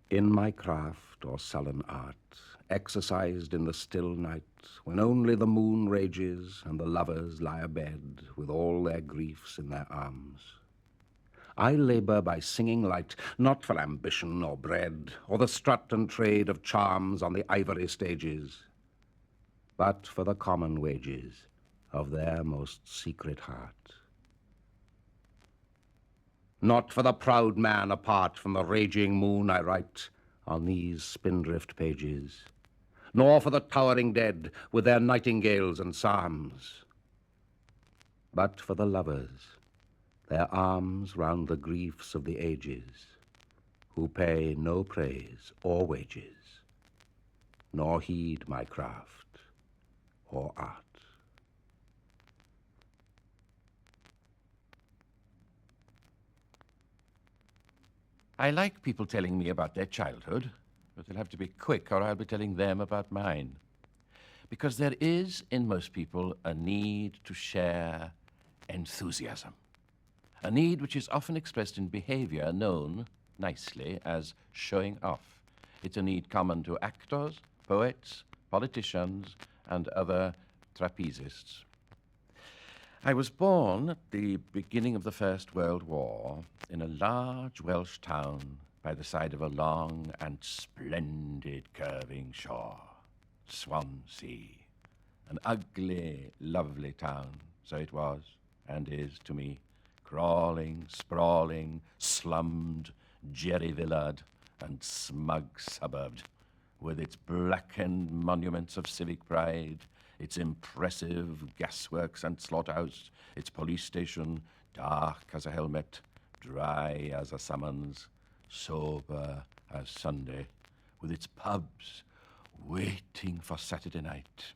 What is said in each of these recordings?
In my craft or sullen art, exercised in the still night, when only the moon rages and the lovers lie abed with all their griefs in their arms, I labour by singing light, not for ambition or bread, or the strut and trade of charms on the ivory stages, but for the common wages of their most secret heart. Not for the proud man apart from the raging moon I write on these spindrift pages, nor for the towering dead with their nightingales and psalms, but for the lovers, their arms round the griefs of the ages, who pay no praise or wages, nor heed my craft or art. I like people telling me about their childhood, but they'll have to be quick or I'll be telling them about mine. Because there is, in most people, a need to share enthusiasm. A need which is often expressed in behavior known, nicely, as showing off. It's a need common to actors, poets, politicians, and other trapezists. I was born at the beginning of the First World War in a large Welsh town by the side of a long and splendid curving shore, Swansea. An ugly, lovely town, so it was and is to me, crawling, sprawling, slummed, jerry-villared, and smug suburbed, with its blackened monuments of civic pride, its impressive gasworks and slaughterhouse, its police station, dark as a helmet, dry as a summons, sober as Sunday, with its pubs waiting for Saturday night,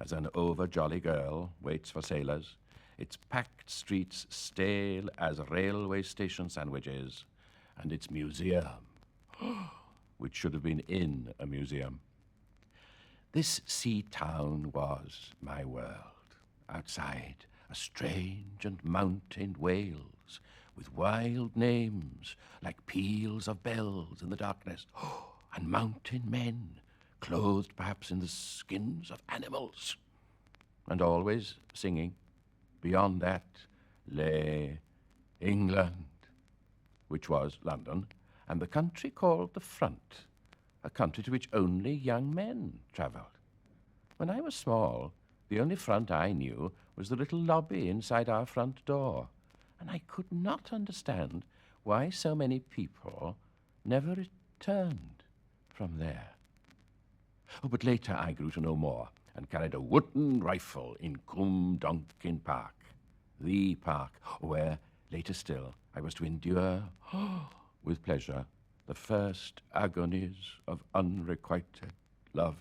as an over-jolly girl waits for sailors, its packed streets stale as railway station sandwiches, and its museum, which should have been in a museum. This sea town was my world. Outside, a strange and mountained Wales, with wild names like peals of bells in the darkness, and mountain men, clothed perhaps in the skins of animals, and always singing. Beyond that lay England, which was London, and the country called the Front, a country to which only young men travelled. When I was small, the only front I knew was the little lobby inside our front door, and I could not understand why so many people never returned from there. Oh, but later I grew to know more and carried a wooden rifle in Cwmdonkin Park, the park where, later still, I was to endure, with pleasure, the first agonies of unrequited love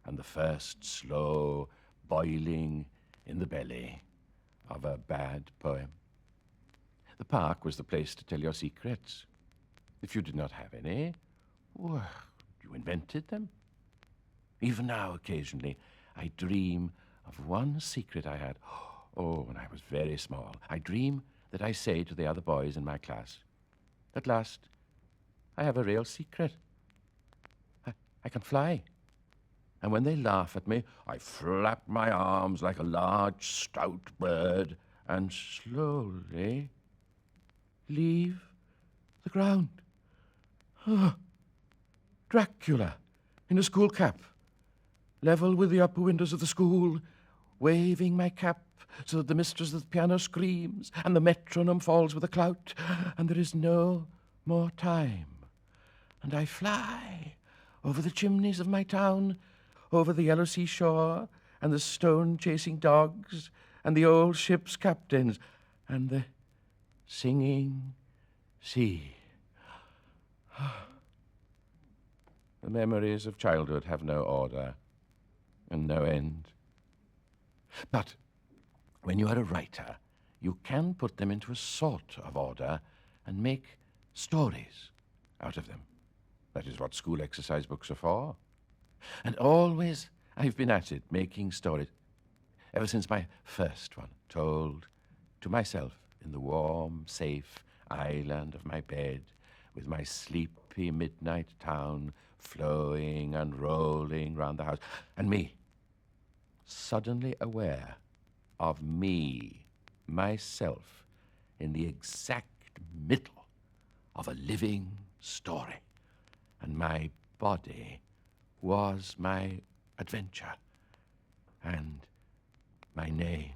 and the first slow boiling in the belly of a bad poem. The park was the place to tell your secrets. If you did not have any, well, you invented them. Even now, occasionally, I dream of one secret I had. Oh, when I was very small. I dream that I say to the other boys in my class, at last, I have a real secret. I can fly. And when they laugh at me, I flap my arms like a large, stout bird and slowly leave the ground. Oh, Dracula in a school cap, level with the upper windows of the school, waving my cap so that the mistress of the piano screams and the metronome falls with a clout, and there is no more time. And I fly over the chimneys of my town, over the yellow seashore, and the stone-chasing dogs, and the old ship's captains, and the singing sea. The memories of childhood have no order and no end. But when you are a writer, you can put them into a sort of order and make stories out of them. That is what school exercise books are for. And always I've been at it, making stories, ever since my first one, told to myself in the warm, safe island of my bed, with my sleepy midnight town flowing and rolling round the house, and me, suddenly aware of me, myself, in the exact middle of a living story, and my body was my adventure and my name.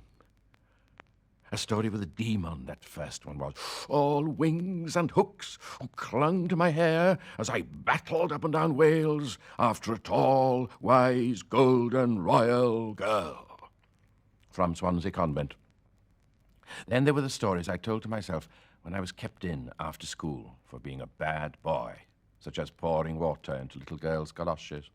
A story with a demon, that first one was, all wings and hooks, who clung to my hair as I battled up and down Wales after a tall, wise, golden, royal girl from Swansea Convent. Then there were the stories I told to myself when I was kept in after school for being a bad boy, such as pouring water into little girls' galoshes,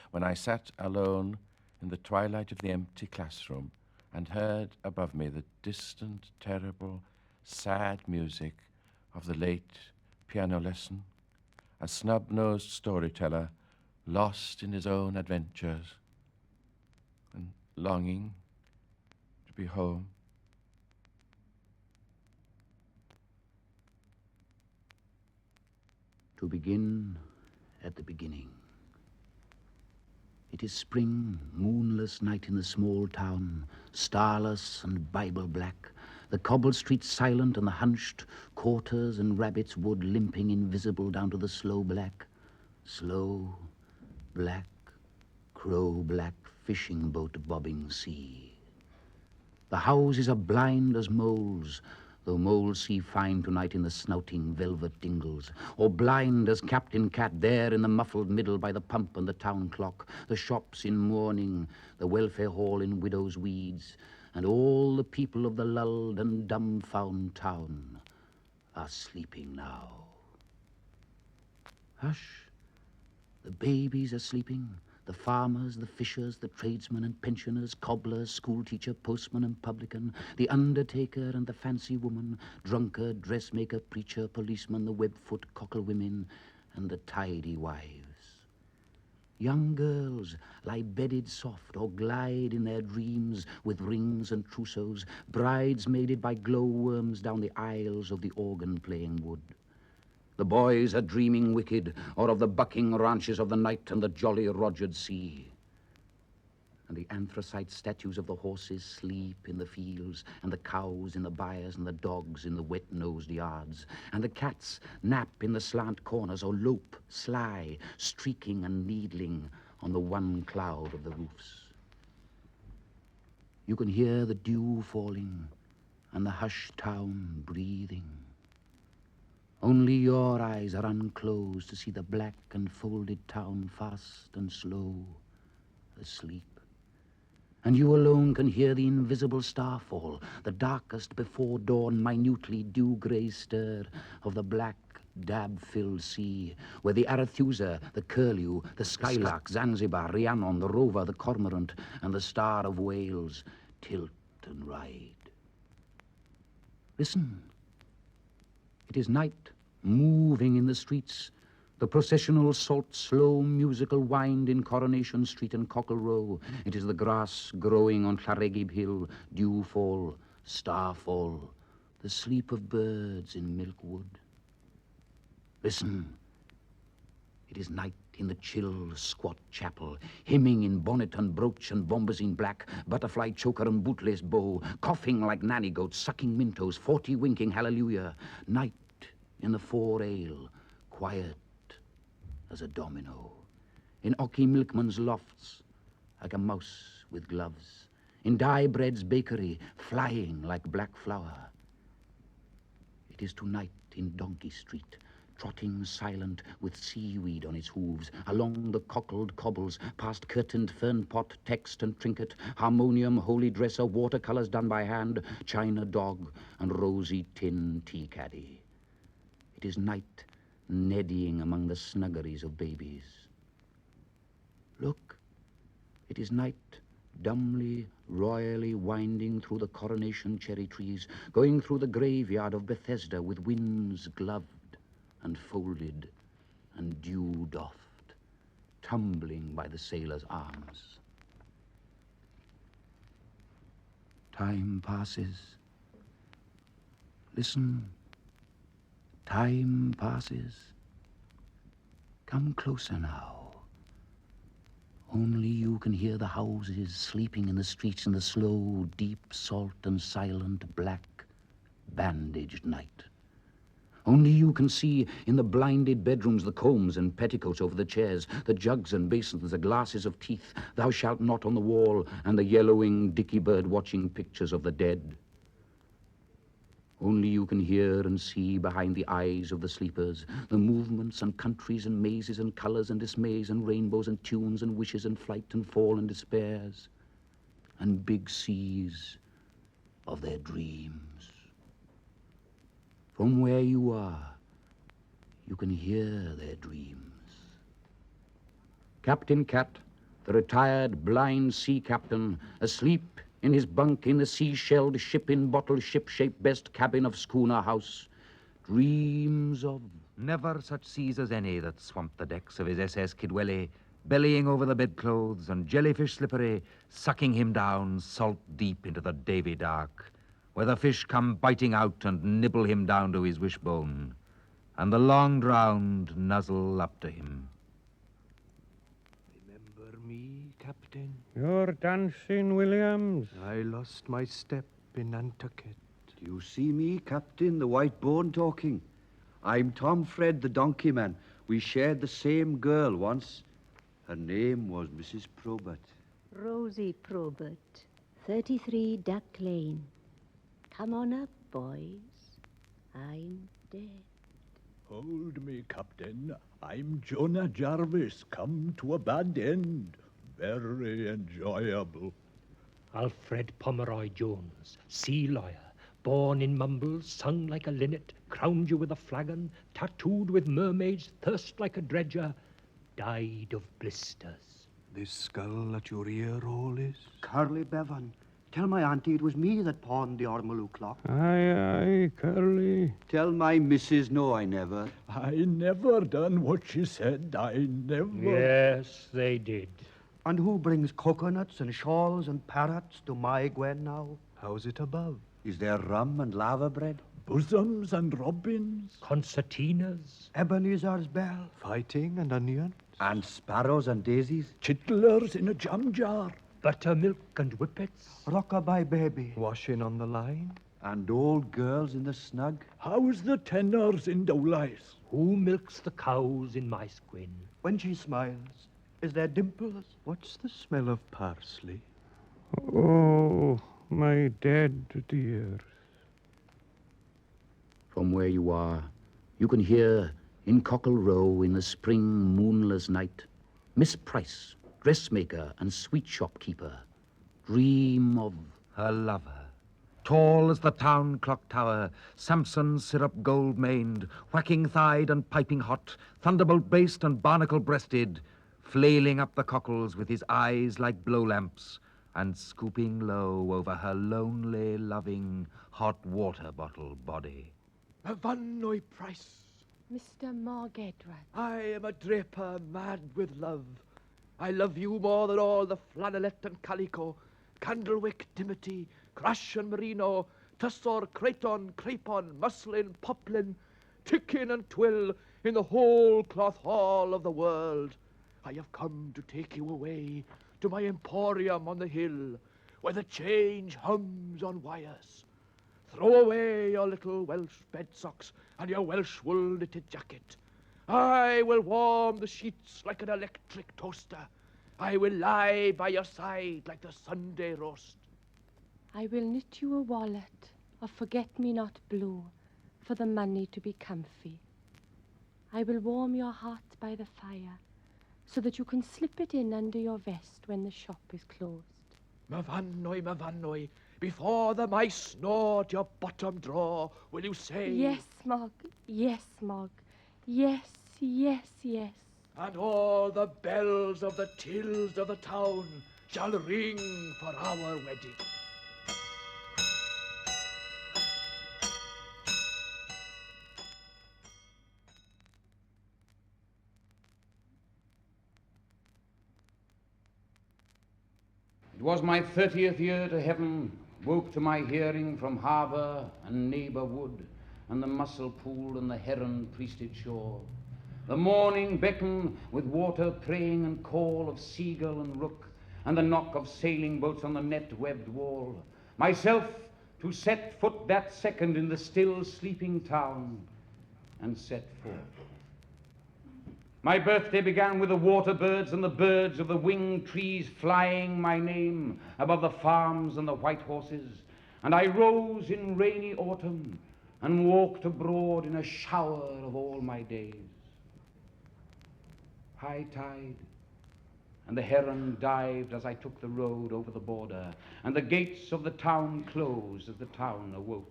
when I sat alone in the twilight of the empty classroom and heard above me the distant, terrible, sad music of the late piano lesson, a snub-nosed storyteller lost in his own adventures and longing to be home. To begin at the beginning. It is spring, moonless night in the small town, starless and Bible black, the cobbled streets silent and the hunched quarters and rabbits wood limping invisible down to the slow black, crow-black fishing boat bobbing sea. The houses are blind as moles, though moles see fine tonight in the snouting velvet dingles, or blind as Captain Cat there in the muffled middle by the pump and the town clock, the shops in mourning, the welfare hall in widow's weeds, and all the people of the lulled and dumbfound town are sleeping now. Hush, the babies are sleeping. The farmers, the fishers, the tradesmen and pensioners, cobblers, schoolteacher, postman and publican, the undertaker and the fancy woman, drunkard, dressmaker, preacher, policeman, the webfoot cockle women, and the tidy wives. Young girls lie bedded soft or glide in their dreams with rings and trousseaux, bridesmaided by glowworms down the aisles of the organ-playing wood. The boys are dreaming wicked, or of the bucking ranches of the night and the jolly Rogered sea. And the anthracite statues of the horses sleep in the fields, and the cows in the byres, and the dogs in the wet-nosed yards, and the cats nap in the slant corners, or lope, sly, streaking and needling on the one cloud of the roofs. You can hear the dew falling, and the hushed town breathing. Only your eyes are unclosed to see the black and folded town fast and slow, asleep. And you alone can hear the invisible starfall, the darkest before dawn minutely dew-grey stir of the black dab-filled sea, where the Arethusa, the curlew, the skylark, Zanzibar, Rhiannon, the rover, the cormorant, and the star of Wales tilt and ride. Listen. It is night, moving in the streets, the processional salt, slow musical wind in Coronation Street and Cockle Row. It is the grass growing on Llaregib Hill, dewfall, starfall, the sleep of birds in Milkwood. Listen, it is night in the chill, squat chapel, hymning in bonnet and brooch and bombazine black, butterfly choker and bootless bow, coughing like nanny goats, sucking mintos, 40 winking hallelujah. Night in the four ale, quiet as a domino. In Ocky Milkman's lofts, like a mouse with gloves. In Dye Bread's bakery, flying like black flour. It is tonight in Donkey Street, trotting silent with seaweed on its hooves, along the cockled cobbles, past curtained fern pot, text and trinket, harmonium, holy dresser, watercolors done by hand, china dog, and rosy tin tea caddy. It is night, neddying among the snuggeries of babies. Look, it is night, dumbly, royally winding through the Coronation cherry trees, going through the graveyard of Bethesda with winds gloved and folded and dew-doffed, tumbling by the sailors' arms. Time passes. Listen. Time passes. Come closer now. Only you can hear the houses sleeping in the streets in the slow, deep, salt and silent, black, bandaged night. Only you can see in the blinded bedrooms the combs and petticoats over the chairs, the jugs and basins, the glasses of teeth, thou shalt not on the wall, and the yellowing dicky bird watching pictures of the dead. Only you can hear and see behind the eyes of the sleepers the movements and countries and mazes and colors and dismays and rainbows and tunes and wishes and flight and fall and despairs and big seas of their dreams. From where you are, you can hear their dreams. Captain Cat, the retired blind sea captain, asleep in his bunk in the sea-shelled ship-in-bottle ship-shaped best cabin of schooner house, dreams of... Never such seas as any that swamped the decks of his SS Kidwelly, bellying over the bedclothes and jellyfish slippery, sucking him down salt deep into the Davy dark, where the fish come biting out and nibble him down to his wishbone, and the long-drowned nuzzle up to him. Remember me, Captain? You're dancing, Williams. I lost my step in Nantucket. Do you see me, Captain, the white bone talking? I'm Tom Fred, the donkey man. We shared the same girl once. Her name was Mrs. Probert. Rosie Probert, 33 Duck Lane. Come on up, boys. I'm dead. Hold me, Captain. I'm Jonah Jarvis, come to a bad end. Very enjoyable. Alfred Pomeroy Jones, sea lawyer, born in Mumbles, sung like a linnet, crowned you with a flagon, tattooed with mermaids, thirst like a dredger, died of blisters. This skull at your ear hole is? Curly Bevan. Tell my auntie it was me that pawned the Ormolu clock. Aye, Curly. Tell my missus no, I never. I never done what she said. I never. Yes, they did. And who brings coconuts and shawls and parrots to my Gwen now? How's it above? Is there rum and lava bread? Bosoms and robins. Concertinas. Ebenezer's bell. Fighting and onions? And sparrows and daisies? Chittlers in a jam jar. Buttermilk and whippets. Rockabye baby. Washing on the line? And old girls in the snug? How's the tenors in Dowlice? Who milks the cows in my squin? When she smiles, is there dimples? What's the smell of parsley? Oh, my dead dears. From where you are, you can hear in Cockle Row in the spring moonless night, Miss Price, dressmaker and sweet shopkeeper, dream of Her lover, tall as the town clock tower, Samson syrup gold-maned, whacking-thighed and piping hot, thunderbolt-based and barnacle-breasted, flailing up the cockles with his eyes like blow lamps, and scooping low over her lonely, loving, hot water bottle body. Mavanoy Price. Mr. Morgedrat. I am a draper mad with love. I love you more than all the flannelette and calico, Candlewick, dimity, crash and merino, tussor, cretonne, crepon, muslin, poplin, tickin and twill in the whole cloth hall of the world. I have come to take you away to my emporium on the hill, where the change hums on wires. Throw away your little Welsh bed socks and your Welsh wool knitted jacket. I will warm the sheets like an electric toaster. I will lie by your side like the Sunday roast. I will knit you a wallet of forget-me-not blue for the money to be comfy. I will warm your heart by the fire so that you can slip it in under your vest when the shop is closed. Mavanoy, before the mice gnaw at your bottom drawer, will you say... Yes, Mog, yes, Mog, yes, yes, yes. And all the bells of the tills of the town shall ring for our wedding. It was my 30th year to heaven, woke to my hearing from harbour and neighbour wood, and the mussel pool and the heron-priested shore. The morning beckon with water praying and call of seagull and rook, and the knock of sailing boats on the net-webbed wall. Myself to set foot that second in the still sleeping town, and set forth. My birthday began with the water birds and the birds of the winged trees flying my name above the farms and the white horses, and I rose in rainy autumn and walked abroad in a shower of all my days. High tide, and the heron dived as I took the road over the border, and the gates of the town closed as the town awoke.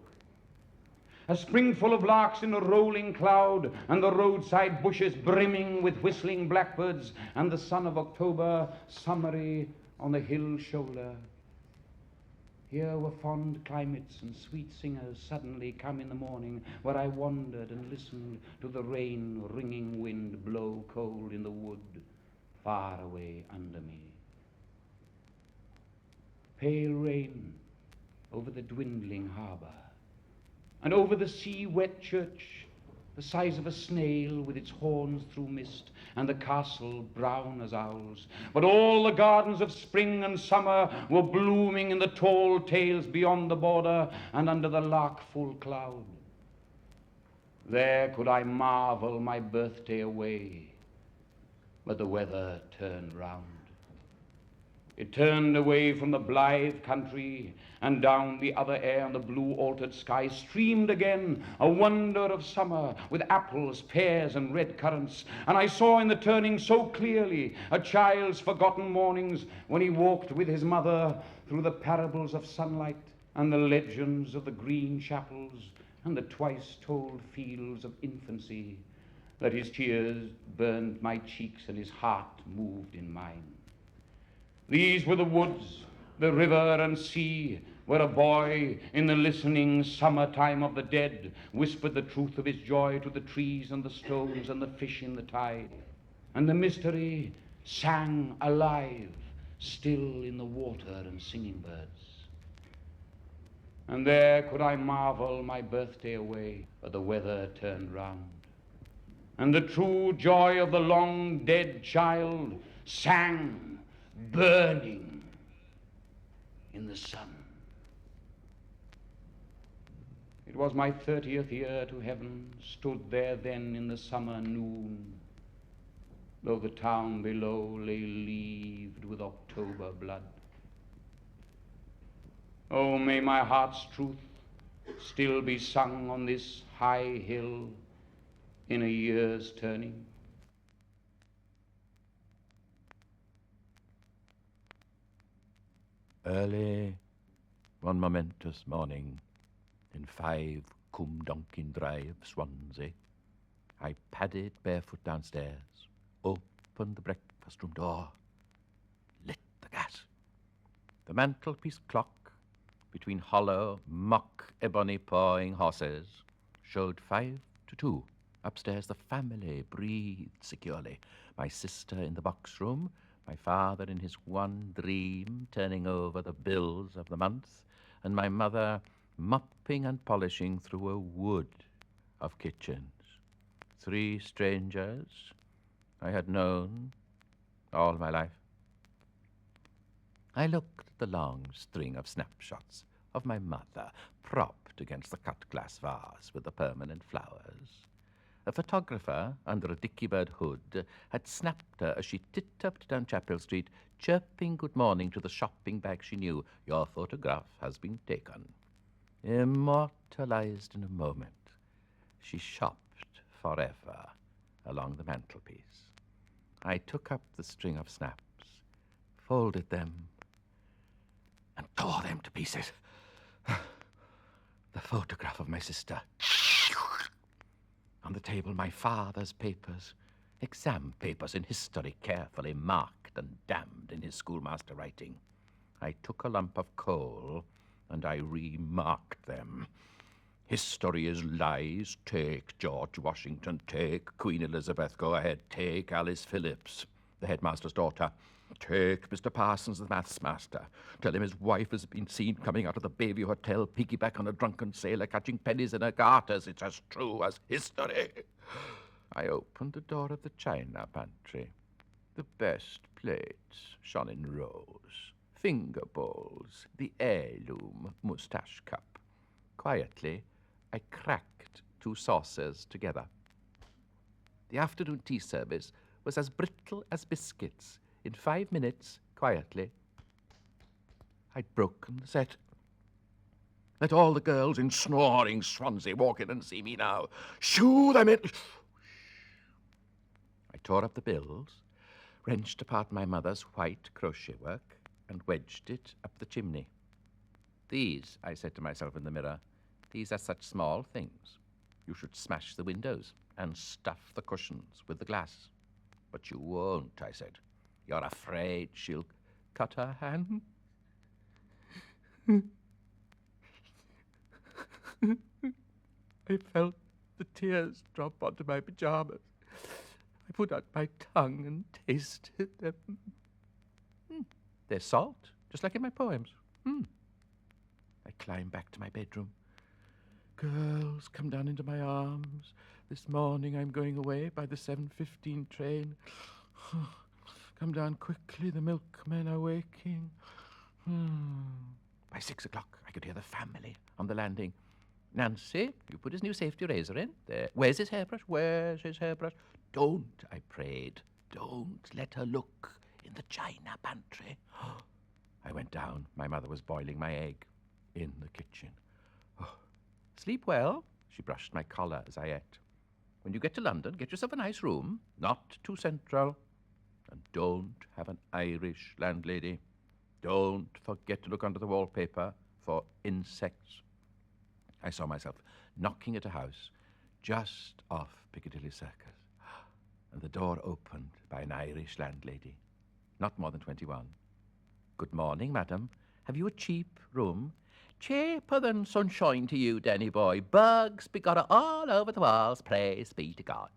A springful of larks in a rolling cloud, and the roadside bushes brimming with whistling blackbirds, and the sun of October summery on the hill shoulder. Here were fond climates and sweet singers suddenly come in the morning, where I wandered and listened to the rain-ringing wind blow cold in the wood far away under me. Pale rain over the dwindling harbor, and over the sea-wet church, the size of a snail with its horns through mist, and the castle brown as owls. But all the gardens of spring and summer were blooming in the tall tales beyond the border and under the lark-full cloud. There could I marvel my birthday away, but the weather turned round. It turned away from the blithe country, and down the other air on the blue altered sky streamed again a wonder of summer with apples, pears, and red currants. And I saw in the turning so clearly a child's forgotten mornings when he walked with his mother through the parables of sunlight and the legends of the green chapels and the twice-told fields of infancy, that his tears burned my cheeks and his heart moved in mine. These were the woods, the river and sea, where a boy in the listening summertime of the dead whispered the truth of his joy to the trees and the stones and the fish in the tide. And the mystery sang alive, still in the water and singing birds. And there could I marvel my birthday away, but the weather turned round. And the true joy of the long dead child sang, burning in the sun. It was my 30th year to heaven, stood there then in the summer noon, though the town below lay leaved with October blood. Oh, may my heart's truth still be sung on this high hill in a year's turning. Early one momentous morning, in 5 Cwmdonkin Drive, Swansea, I padded barefoot downstairs, opened the breakfast room door, lit the gas. The mantelpiece clock, between hollow, mock ebony pawing horses, showed 5 to 2. Upstairs the family breathed securely. My sister in the box room, my father in his one dream turning over the bills of the month, and my mother mopping and polishing through a wood of kitchens. 3 strangers I had known all my life. I looked at the long string of snapshots of my mother propped against the cut glass vase with the permanent flowers. A photographer under a dickey-bird hood had snapped her as she titupped down Chapel Street, chirping good morning to the shopping bag she knew. Your photograph has been taken. Immortalized in a moment, she shopped forever along the mantelpiece. I took up the string of snaps, folded them, and tore them to pieces. The photograph of my sister. On the table, my father's papers, exam papers in history, carefully marked and damned in his schoolmaster writing. I took a lump of coal and I remarked them. History is lies. Take George Washington. Take Queen Elizabeth. Go ahead. Take Alice Phillips. the headmaster's daughter. Take Mr. Parsons, the maths master. Tell him his wife has been seen coming out of the Bayview Hotel, piggyback on a drunken sailor, catching pennies in her garters. It's as true as history. I opened the door of the china pantry. The best plates shone in rows. Finger bowls, the heirloom moustache cup. Quietly, I cracked 2 saucers together. The afternoon tea service was as brittle as biscuits. In 5 minutes, quietly, I'd broken the set. Let all the girls in snoring Swansea walk in and see me now. Shoo them in. I tore up the bills, wrenched apart my mother's white crochet work, and wedged it up the chimney. These, I said to myself in the mirror, these are such small things. You should smash the windows and stuff the cushions with the glass. But you won't, I said. You're afraid she'll cut her hand. I felt the tears drop onto my pajamas. I put out my tongue and tasted them. They're salt, just like in my poems. I climbed back to my bedroom. Girls, come down into my arms. This morning I'm going away by the 7:15 train. Come down quickly, the milkmen are waking. By 6 o'clock, I could hear the family on the landing. Nancy, you put his new safety razor in. There. Where's his hairbrush? Where's his hairbrush? Don't, I prayed. Don't let her look in the china pantry. I went down. My mother was boiling my egg in the kitchen. Sleep well. She brushed my collar as I ate. When you get to London, get yourself a nice room, not too central. And don't have an Irish landlady. Don't forget to look under the wallpaper for insects. I saw myself knocking at a house just off Piccadilly Circus, and the door opened by an Irish landlady, not more than 21. Good morning, madam. Have you a cheap room? Cheaper than sunshine to you, Denny boy. Bugs begotter all over the walls, praise be to God.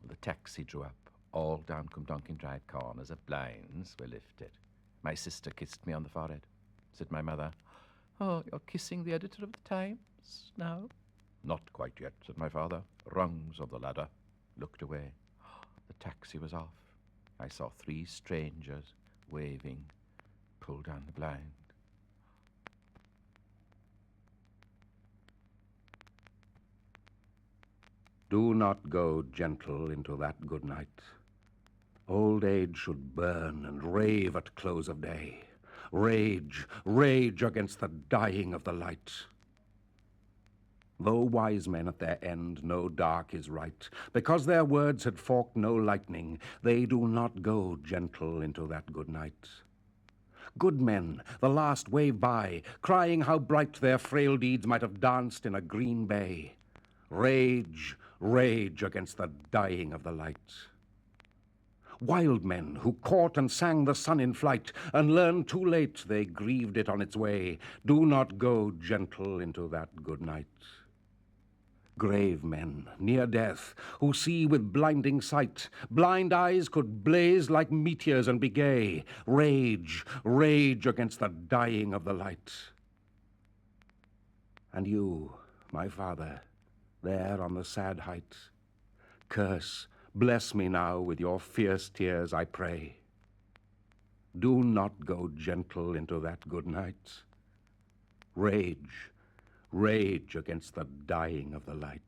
The taxi drew up. All down Cumdonkin Drive corners of blinds were lifted. My sister kissed me on the forehead. Said my mother, "Oh, you're kissing the editor of the Times now?" "Not quite yet," said my father. Rungs of the ladder. Looked away. The taxi was off. I saw 3 strangers waving, pulled down the blind. Do not go gentle into that good night. Old age should burn and rave at close of day. Rage, rage against the dying of the light. Though wise men at their end know dark is right, because their words had forked no lightning, they do not go gentle into that good night. Good men, the last wave by, crying how bright their frail deeds might have danced in a green bay. Rage, rage against the dying of the light. Wild men who caught and sang the sun in flight, and learned too late they grieved it on its way, do not go gentle into that good night. Grave men, near death, who see with blinding sight, blind eyes could blaze like meteors and be gay. Rage, rage against the dying of the light. And you, my father, there on the sad height, curse, bless me now with your fierce tears, I pray. Do not go gentle into that good night. Rage, rage against the dying of the light.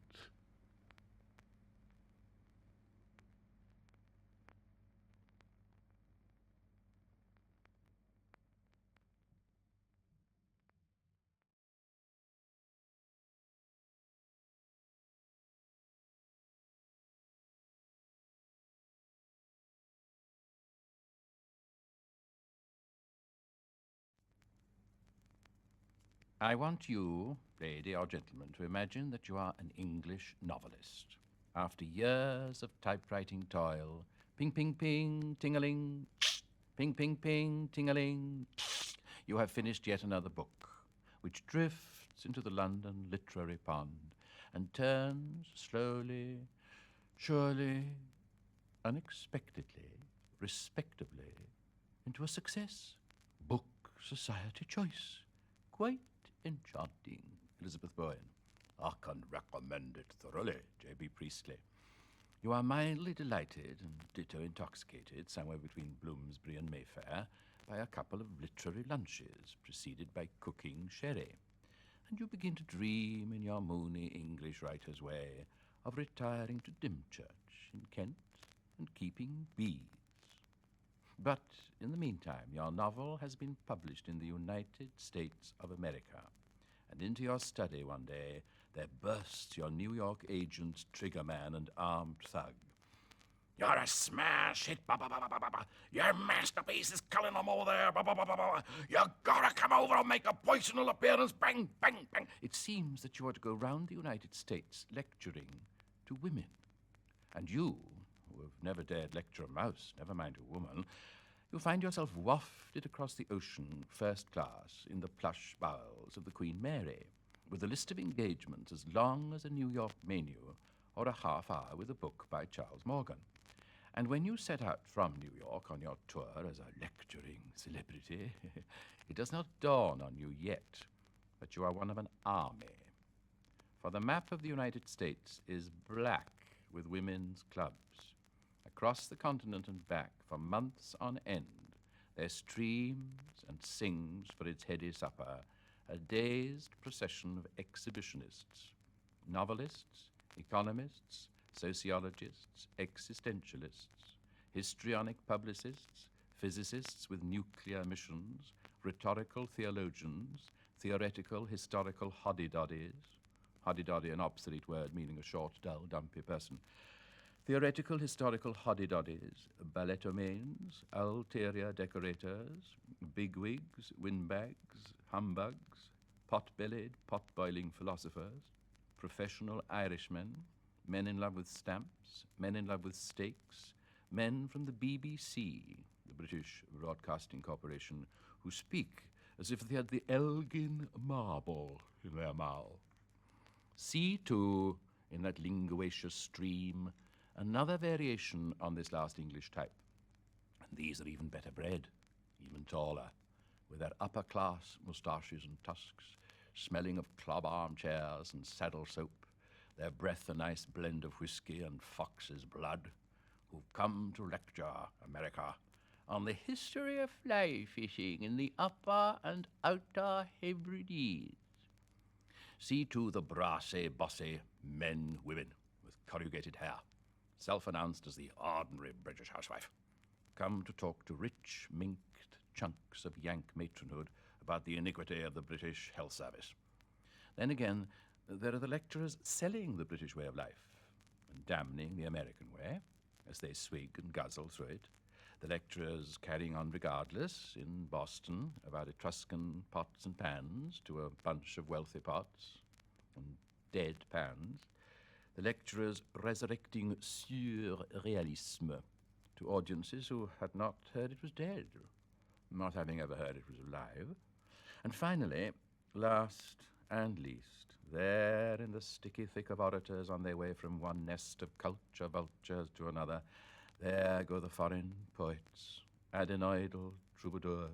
I want you, lady or gentleman, to imagine that you are an English novelist. After years of typewriting toil, ping, ping, ping, ting-a-ling, ping, ping, ping, ting-a-ling, you have finished yet another book, which drifts into the London literary pond and turns slowly, surely, unexpectedly, respectably into a success. Book Society choice. Quite enchanting, Elizabeth Bowen. I can recommend it thoroughly, J.B. Priestley. You are mildly delighted and ditto intoxicated, somewhere between Bloomsbury and Mayfair, by a couple of literary lunches, preceded by cooking sherry. And you begin to dream in your moony English writer's way of retiring to Dymchurch in Kent and keeping bees. But in the meantime, your novel has been published in the United States of America, and into your study one day there bursts your New York agent's triggerman and armed thug. You're a smash hit, Your masterpiece is killing them over there, You gotta come over and make a personal appearance, bang, bang, bang. It seems that you are to go round the United States lecturing to women. And you, who have never dared lecture a mouse, never mind a woman, you find yourself wafted across the ocean, first class, in the plush bowels of the Queen Mary, with a list of engagements as long as a New York menu or a half hour with a book by Charles Morgan. And when you set out from New York on your tour as a lecturing celebrity, it does not dawn on you yet that you are one of an army. For the map of the United States is black with women's clubs. Across the continent and back, for months on end, there streams and sings for its heady supper a dazed procession of exhibitionists, novelists, economists, sociologists, existentialists, histrionic publicists, physicists with nuclear missions, rhetorical theologians, theoretical historical hoddy-doddies, hoddy-doddy an obsolete word meaning a short, dull, dumpy person, theoretical historical hoddy-doddies, ballettomanes, ulterior decorators, bigwigs, windbags, humbugs, pot-bellied, pot-boiling philosophers, professional Irishmen, men in love with stamps, men in love with steaks, men from the BBC, the British Broadcasting Corporation, who speak as if they had the Elgin marble in their mouth. See, too, in that linguacious stream, another variation on this last English type. And these are even better bred, even taller, with their upper-class moustaches and tusks, smelling of club armchairs and saddle soap, their breath a nice blend of whiskey and fox's blood, who've come to lecture America on the history of fly fishing in the upper and outer Hebrides. See, too, the brassy, bossy men, women, with corrugated hair, self-announced as the ordinary British housewife, come to talk to rich, minked chunks of Yank matronhood about the iniquity of the British health service. Then again, there are the lecturers selling the British way of life and damning the American way as they swig and guzzle through it. The lecturers carrying on regardless in Boston about Etruscan pots and pans to a bunch of wealthy pots and dead pans. The lecturers resurrecting surrealisme to audiences who had not heard it was dead, not having ever heard it was alive. And finally, last and least, there in the sticky thick of orators on their way from one nest of culture vultures to another, there go the foreign poets, adenoidal troubadours,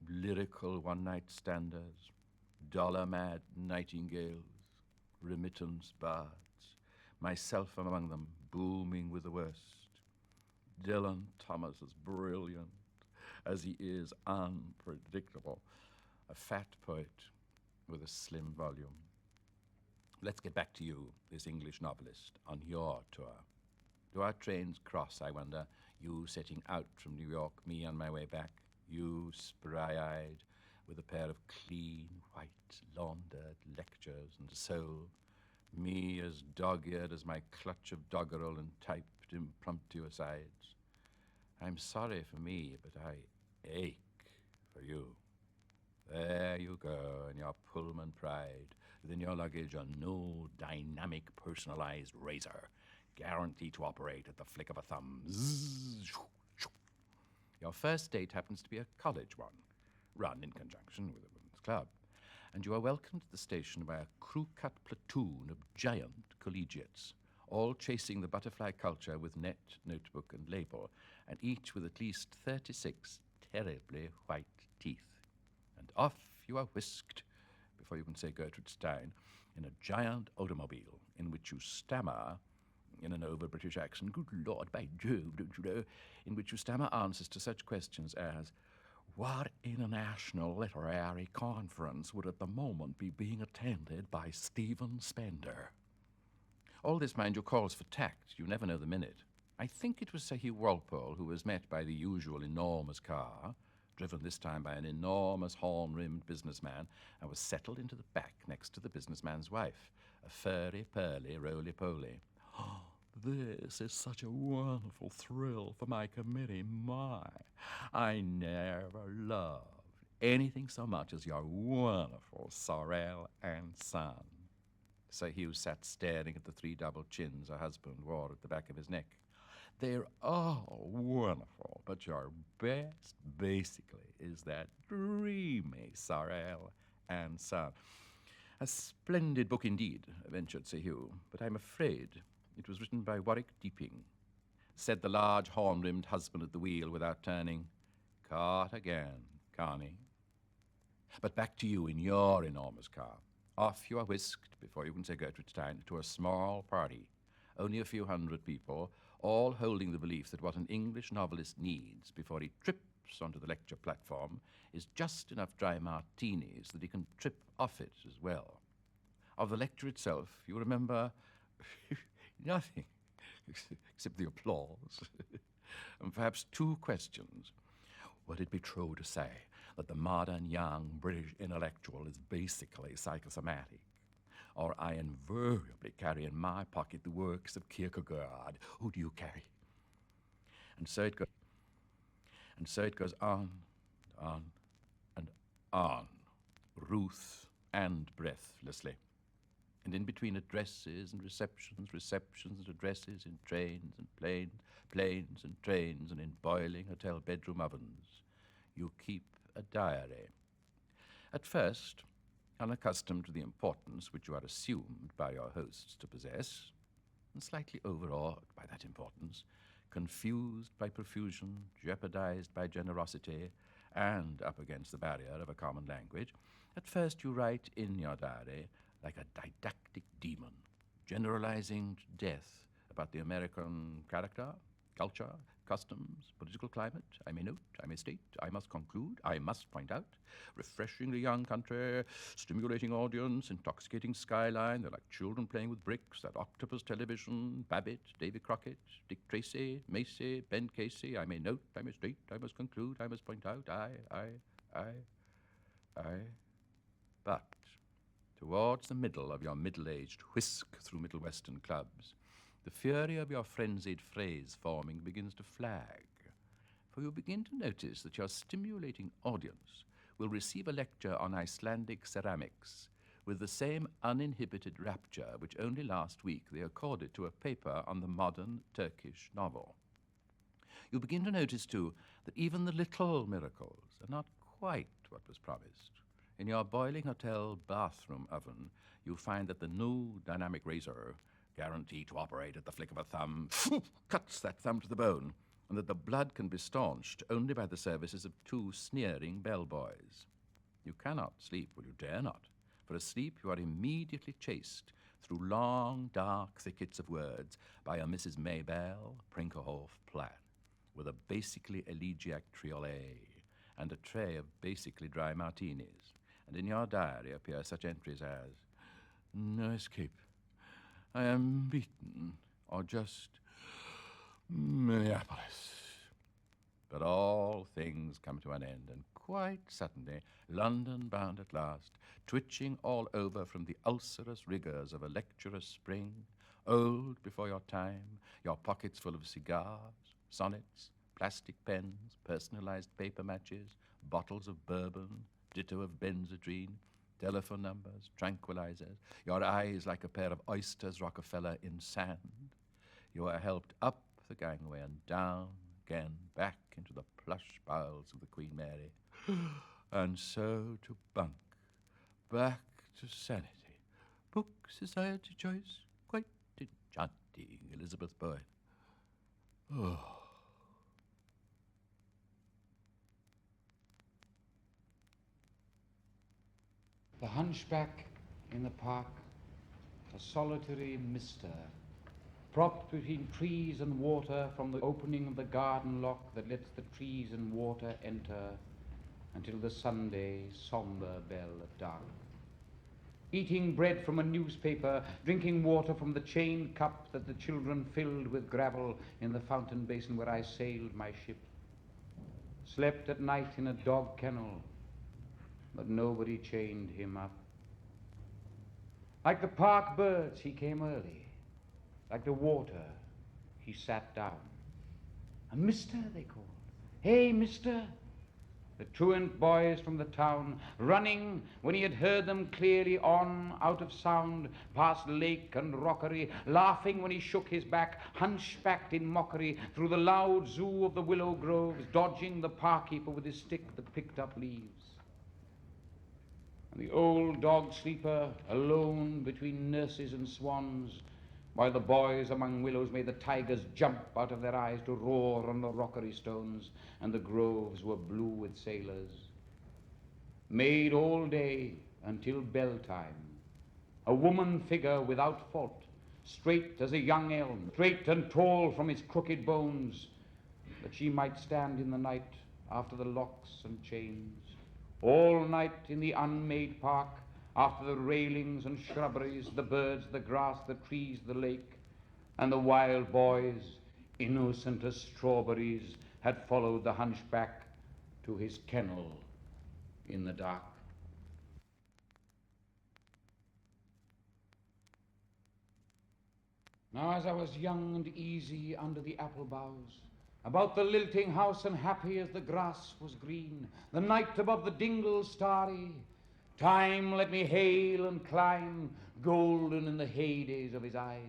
lyrical one-night standers, dollar-mad nightingales, remittance bards, myself among them, booming with the worst. Dylan Thomas as brilliant as he is unpredictable, a fat poet with a slim volume. Let's get back to you, this English novelist, on your tour. Do our trains cross, I wonder, you setting out from New York, me on my way back, you spry-eyed, with a pair of clean, white, laundered lectures and a soul, me as dog-eared as my clutch of doggerel and typed impromptu asides. I'm sorry for me, but I ache for you. There you go, in your Pullman pride, within your luggage a new, dynamic, personalized razor, guaranteed to operate at the flick of a thumb. Zzz, shoo, shoo. Your first date happens to be a college one, run in conjunction with a women's club, and you are welcomed at the station by a crew-cut platoon of giant collegiates, all chasing the butterfly culture with net, notebook, and label, and each with at least 36 terribly white teeth. And off you are whisked, before you can say Gertrude Stein, in a giant automobile in which you stammer, in an over-British accent, good Lord, by Jove, don't you know, in which you stammer answers to such questions as, what international literary conference would at the moment be being attended by Stephen Spender? All this, mind you, calls for tact. You never know the minute. I think it was Sir Hugh Walpole who was met by the usual enormous car, driven this time by an enormous horn-rimmed businessman, and was settled into the back next to the businessman's wife, a furry, pearly, roly-poly. Oh, this is such a wonderful thrill for my committee. My, I never loved anything so much as your wonderful Sorrel and Son. Sir Hugh sat staring at the 3 double chins her husband wore at the back of his neck. They're all wonderful, but your best, basically, is that dreamy Sorrel and Son. A splendid book indeed, ventured Sir Hugh, but I'm afraid it was written by Warwick Deeping, said the large horn-rimmed husband at the wheel without turning. Caught again, Connie. But back to you in your enormous car. Off you are whisked, before you can say Gertrude Stein, to a small party, only a few hundred people, all holding the belief that what an English novelist needs before he trips onto the lecture platform is just enough dry martinis that he can trip off it as well. Of the lecture itself, you remember nothing except the applause and perhaps 2 questions. Would it be true to say that the modern young British intellectual is basically psychosomatic? Or I invariably carry in my pocket the works of Kierkegaard. Who do you carry? And so it goes. And so it goes on, and on, ruth and breathlessly. And in between addresses and receptions, receptions and addresses, in trains and planes, planes and trains, and in boiling hotel bedroom ovens, you keep a diary. At first, unaccustomed to the importance which you are assumed by your hosts to possess, and slightly overawed by that importance, confused by profusion, jeopardized by generosity, and up against the barrier of a common language, at first you write in your diary like a didactic demon, generalizing to death about the American character, culture, customs, political climate. I may note, I may state, I must conclude, I must point out. Refreshingly young country, stimulating audience, intoxicating skyline. They're like children playing with bricks. That octopus television, Babbitt, Davy Crockett, Dick Tracy, Macy, Ben Casey. I may note, I may state, I must conclude, I must point out. But towards the middle of your middle-aged whisk through Middle Western clubs, the fury of your frenzied phrase-forming begins to flag, for you begin to notice that your stimulating audience will receive a lecture on Icelandic ceramics with the same uninhibited rapture which only last week they accorded to a paper on the modern Turkish novel. You begin to notice, too, that even the little miracles are not quite what was promised. In your boiling hotel bathroom oven, you find that the new dynamic razor, guaranteed to operate at the flick of a thumb, cuts that thumb to the bone, and that the blood can be staunched only by the services of 2 sneering bellboys. You cannot sleep, well, you dare not, for asleep you are immediately chased through long, dark thickets of words by a Mrs. Maybelle Prinkerhoff Platt, with a basically elegiac triolet and a tray of basically dry martinis. And in your diary appear such entries as, no escape, I am beaten, or just Minneapolis. But all things come to an end, and quite suddenly, London bound at last, twitching all over from the ulcerous rigors of a lecturer's spring, old before your time, your pockets full of cigars, sonnets, plastic pens, personalized paper matches, bottles of bourbon, ditto of benzodrine, telephone numbers, tranquilizers, your eyes like a pair of oysters Rockefeller in sand. You are helped up the gangway and down again, back into the plush bowels of the Queen Mary. And so to bunk, back to sanity. Book society choice, quite enchanting. reading, Elizabeth Boyd. Oh. The hunchback in the park, a solitary mister, propped between trees and water from the opening of the garden lock that lets the trees and water enter until the Sunday sombre bell at dark. Eating bread from a newspaper, drinking water from the chained cup that the children filled with gravel in the fountain basin where I sailed my ship. Slept at night in a dog kennel, but nobody chained him up. Like the park birds, he came early. Like the water, he sat down. A mister, they called. Hey, mister. The truant boys from the town, running when he had heard them clearly on, out of sound, past lake and rockery, laughing when he shook his back, hunchbacked in mockery, through the loud zoo of the willow groves, dodging the park-keeper with his stick that picked up leaves. And the old dog sleeper, alone between nurses and swans, while the boys among willows made the tigers jump out of their eyes to roar on the rockery stones, and the groves were blue with sailors. Made all day until bell time, a woman figure without fault, straight as a young elm, straight and tall from its crooked bones, that she might stand in the night after the locks and chains, all night in the unmade park, after the railings and shrubberies, the birds, the grass, the trees, the lake, and the wild boys, innocent as strawberries, had followed the hunchback to his kennel in the dark. Now as I was young and easy under the apple boughs, about the lilting house and happy as the grass was green, the night above the dingle starry, time let me hail and climb, golden in the heydays of his eyes.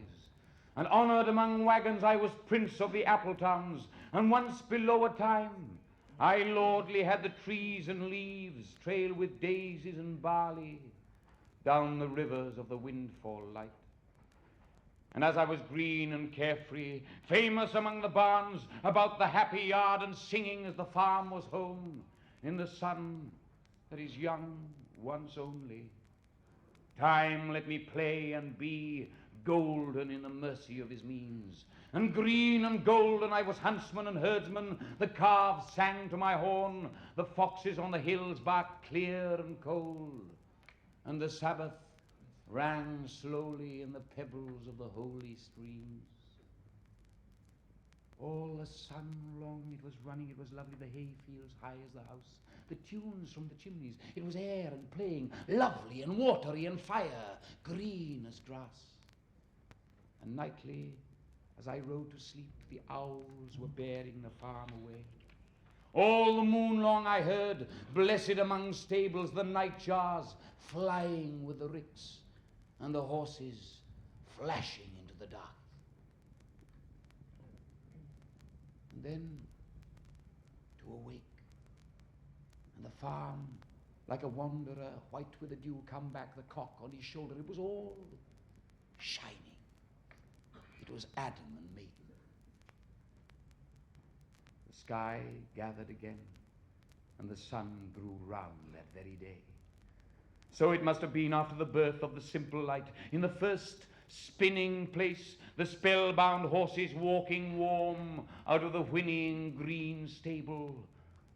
And honored among wagons I was prince of the apple towns, and once below a time I lordly had the trees and leaves trail with daisies and barley down the rivers of the windfall light. And as I was green and carefree, famous among the barns, about the happy yard, and singing as the farm was home, in the sun that is young once only, time let me play and be golden in the mercy of his means. And green and golden I was huntsman and herdsman, the calves sang to my horn, the foxes on the hills barked clear and cold, and the Sabbath rang slowly in the pebbles of the holy streams. All the sun long it was running, it was lovely, the hay fields high as the house, the tunes from the chimneys, it was air and playing, lovely and watery and fire, green as grass. And nightly, as I rode to sleep, the owls were bearing the farm away. All the moon long I heard, blessed among stables, the nightjars flying with the ricks, and the horses flashing into the dark. And then to awake, and the farm, like a wanderer, white with the dew, come back, the cock on his shoulder. It was all shining. It was Adam and maiden. The sky gathered again, and the sun grew round that very day. So it must have been after the birth of the simple light, in the first spinning place, the spellbound horses walking warm out of the whinnying green stable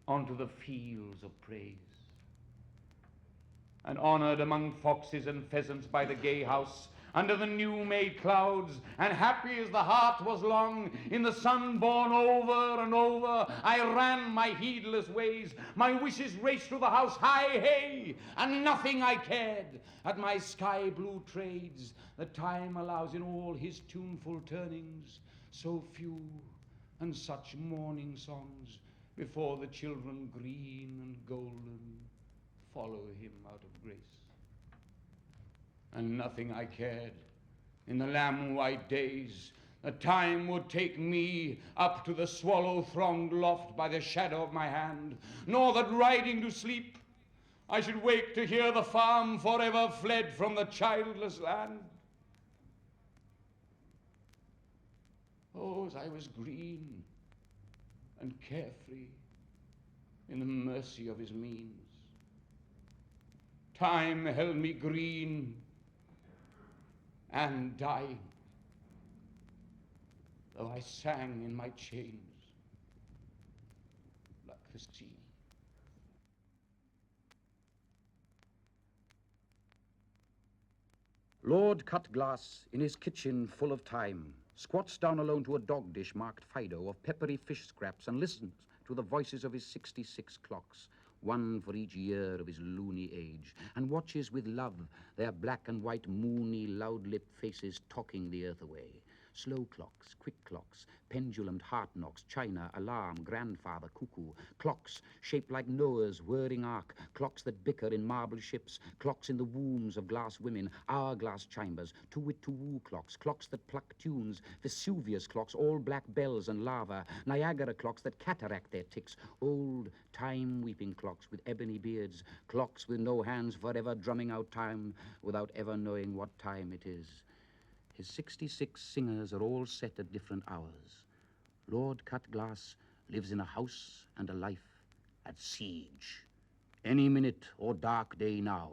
onto the fields of praise. And honored among foxes and pheasants by the gay house, under the new-made clouds, and happy as the heart was long, in the sun born over and over, I ran my heedless ways, my wishes raced through the house, high hey, and nothing I cared, at my sky-blue trades, that time allows in all his tuneful turnings, so few and such morning songs, before the children green and golden follow him out of grace. And nothing I cared in the lamb-white days, that time would take me up to the swallow-thronged loft by the shadow of my hand, nor that riding to sleep I should wake to hear the farm forever fled from the childless land. suppose I was green and carefree in the mercy of his means. Time held me green and dying, though I sang in my chains like the sea. Lord Cut-Glass, in his kitchen full of time, squats down alone to a dog dish marked Fido of peppery fish scraps and listens to the voices of his 66 clocks, one for each year of his loony age, and watches with love their black and white, moony, loud-lipped faces talking the earth away. Slow clocks, quick clocks, pendulumed heart knocks, china, alarm, grandfather, cuckoo, clocks shaped like Noah's whirring ark, clocks that bicker in marble ships, clocks in the wombs of glass women, hourglass chambers, to-wit-to-woo clocks, clocks that pluck tunes, Vesuvius clocks, all black bells and lava, Niagara clocks that cataract their ticks, old time-weeping clocks with ebony beards, clocks with no hands forever drumming out time without ever knowing what time it is. His 66 singers are all set at different hours. Lord Cut-Glass lives in a house and a life at siege. Any minute or dark day now,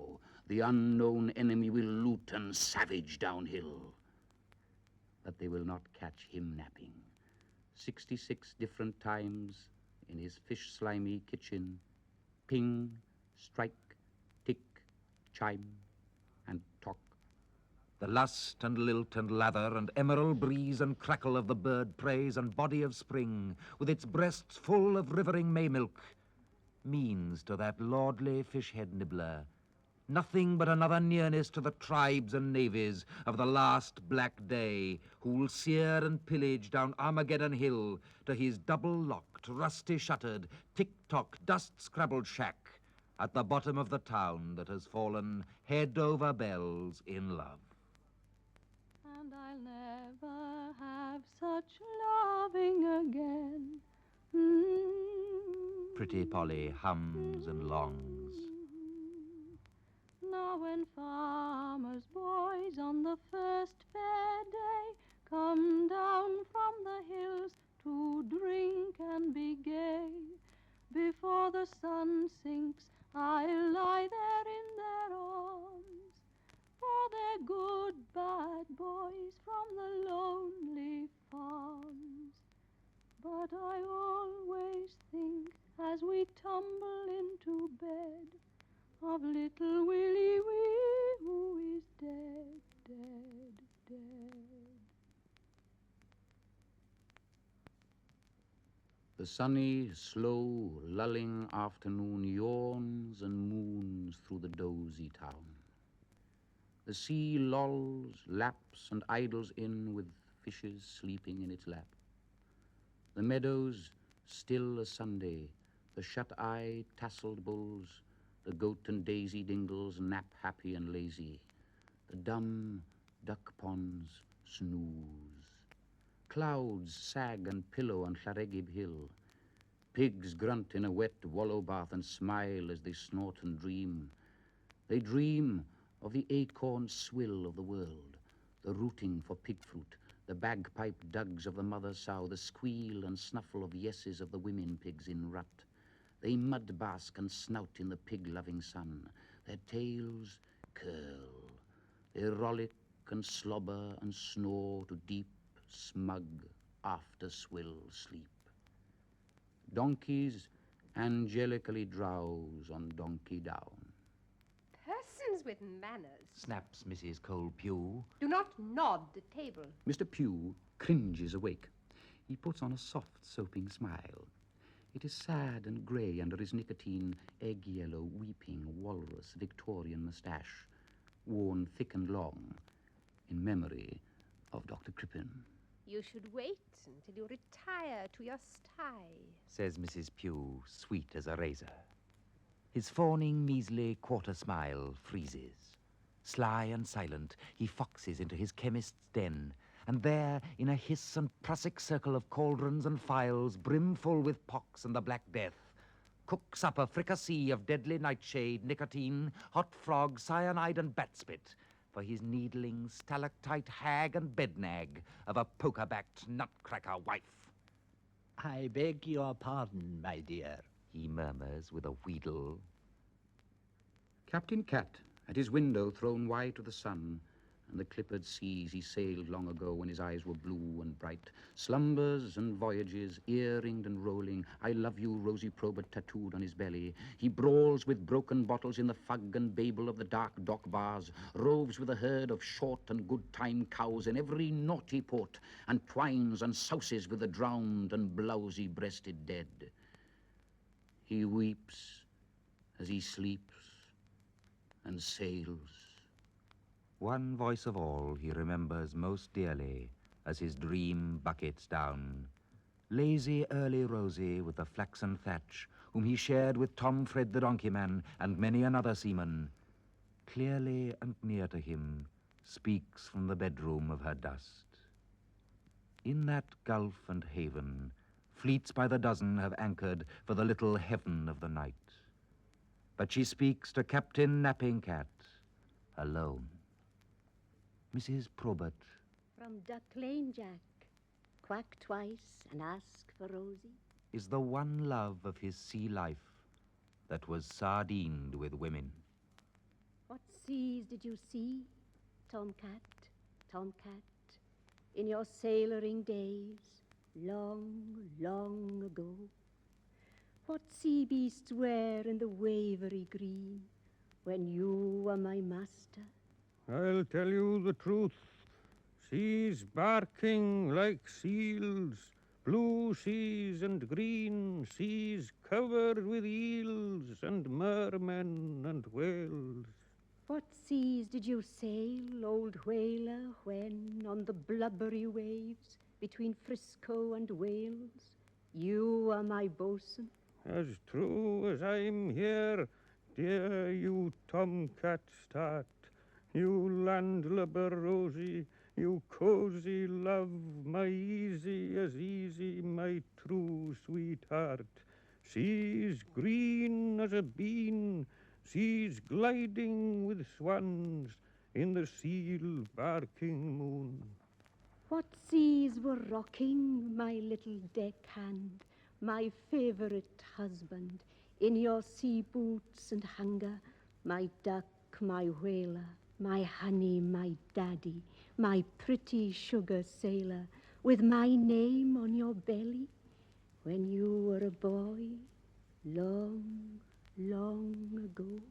the unknown enemy will loot and savage downhill. But they will not catch him napping. 66 different times in his fish-slimy kitchen, ping, strike, tick, chime, and talk. The lust and lilt and lather and emerald breeze and crackle of the bird praise and body of spring, with its breasts full of rivering May milk, means to that lordly fish-head nibbler nothing but another nearness to the tribes and navies of the last black day, who'll sear and pillage down Armageddon Hill to his double-locked, rusty-shuttered, tick-tock, dust-scrabbled shack at the bottom of the town that has fallen head over bells in love. And I'll never have such loving again. Pretty Polly hums and longs. Now when farmers' boys on the first fair day come down from the hills to drink and be gay, before the sun sinks I'll lie there in their arms, for they're good bad boys from the lonely farms. But I always think as we tumble into bed of little Willie Wee, who is dead, dead, dead. The sunny, slow, lulling afternoon yawns and moons through the dozy town. The sea lolls, laps, and idles in with fishes sleeping in its lap. The meadows still as Sunday, the shut-eye, tasseled bulls, the goat and daisy dingles nap happy and lazy. The dumb duck ponds snooze. Clouds sag and pillow on Llaregib Hill. Pigs grunt in a wet wallow bath and smile as they snort and dream. They dream of the acorn swill of the world, the rooting for pig fruit, the bagpipe dugs of the mother sow, the squeal and snuffle of yeses of the women pigs in rut. They mud bask and snout in the pig-loving sun. Their tails curl. They rollick and slobber and snore to deep, smug, after-swill sleep. Donkeys angelically drowse on Donkey Down. Persons with manners Snaps Mrs. Cole Pugh. do not nod at table. Mr. Pugh cringes awake. He puts on a soft, soaping smile. It is sad and grey under his nicotine, egg-yellow, weeping, walrus, Victorian moustache, worn thick and long in memory of Dr. Crippen. You should wait until you retire to your sty. Says Mrs. Pugh, sweet as a razor. His fawning, measly quarter smile freezes. Sly and silent, he foxes into his chemist's den, and there, in a hiss and prussic circle of cauldrons and phials brimful with pox and the Black Death, cooks up a fricassee of deadly nightshade, nicotine, hot frog, cyanide, and bat spit for his needling, stalactite hag and bednag of a poker-backed nutcracker wife. I beg your pardon, my dear, he murmurs with a wheedle. Captain Cat, at his window thrown wide to the sun, and the clippered seas he sailed long ago when his eyes were blue and bright, slumbers and voyages, ear-ringed and rolling, I love you, Rosie Probert tattooed on his belly. He brawls with broken bottles in the fug and babel of the dark dock bars, roves with a herd of short and good-time cows in every naughty port, and twines and souses with the drowned and blousy-breasted dead. He weeps as he sleeps and sails. One voice of all he remembers most dearly as his dream buckets down. Lazy early Rosie with the flaxen thatch, whom he shared with Tom Fred the donkeyman and many another seaman, clearly and near to him, speaks from the bedroom of her dust. In that gulf and haven, fleets by the dozen have anchored for the little heaven of the night. But she speaks to Captain Napping Cat, alone. Mrs. Probert. From Duck Lane, Jack. Quack twice and ask for Rosie. Is the one love of his sea life that was sardined with women. What seas did you see, Tomcat, Tomcat, in your sailoring days, long, long ago? What sea beasts were in the wavery green when you were my master? I'll tell you the truth. Seas barking like seals, blue seas and green seas covered with eels and mermen and whales. What seas did you sail, old whaler, when on the blubbery waves between Frisco and Wales you were my bosun? As true as I'm here, dear you tomcat start, you landlubber Rosie, you cozy love, my easy as easy, my true sweetheart. Seas green as a bean, seas gliding with swans in the seal barking moon. What seas were rocking, my little deckhand, my favorite husband, in your sea boots and hunger, my duck, my whaler, my honey, my daddy, my pretty sugar sailor, with my name on your belly, when you were a boy, long, long ago?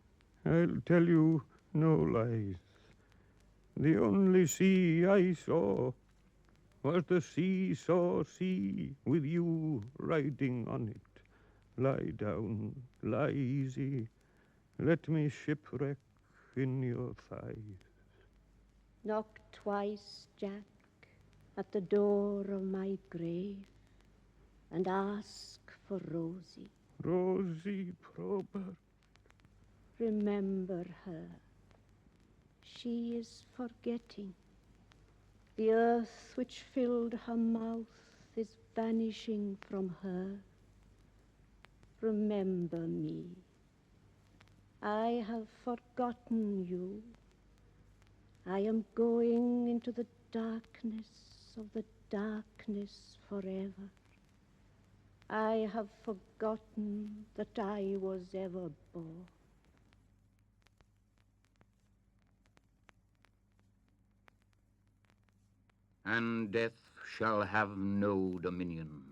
I'll tell you no lies. The only sea I saw was the seesaw sea with you riding on it. Lie down, lie easy, let me shipwreck in your thighs. Knock twice, Jack, at the door of my grave, and ask for Rosie. Rosie Probert. Remember her. She is forgetting. The earth which filled her mouth is vanishing from her. Remember me. I have forgotten you. I am going into the darkness of the darkness forever. I have forgotten that I was ever born. And death shall have no dominion.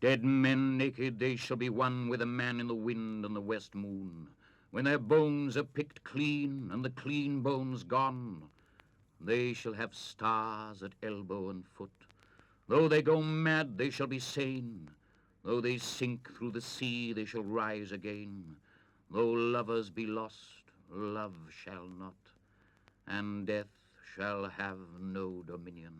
Dead men naked, they shall be one with a man in the wind and the west moon. When their bones are picked clean and the clean bones gone, they shall have stars at elbow and foot. Though they go mad, they shall be sane. Though they sink through the sea, they shall rise again. Though lovers be lost, love shall not, and death shall have no dominion.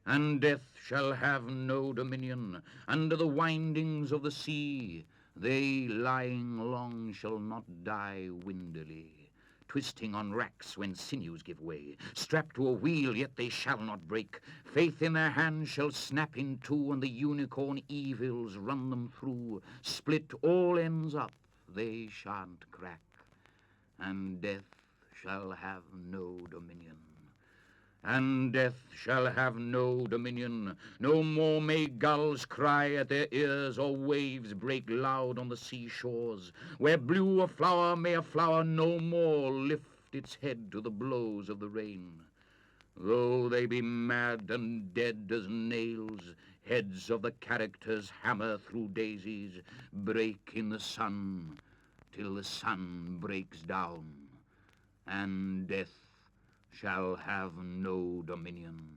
And death shall have no dominion. Under the windings of the sea, they lying long shall not die windily, twisting on racks when sinews give way, strapped to a wheel, yet they shall not break. Faith in their hands shall snap in two, and the unicorn evils run them through. Split all ends up, they shan't crack, and death shall have no dominion. And death shall have no dominion. No more may gulls cry at their ears, or waves break loud on the seashores. Where blew a flower, may a flower no more lift its head to the blows of the rain. Though they be mad and dead as nails, heads of the characters hammer through daisies, break in the sun, till the sun breaks down, and death shall have no dominion.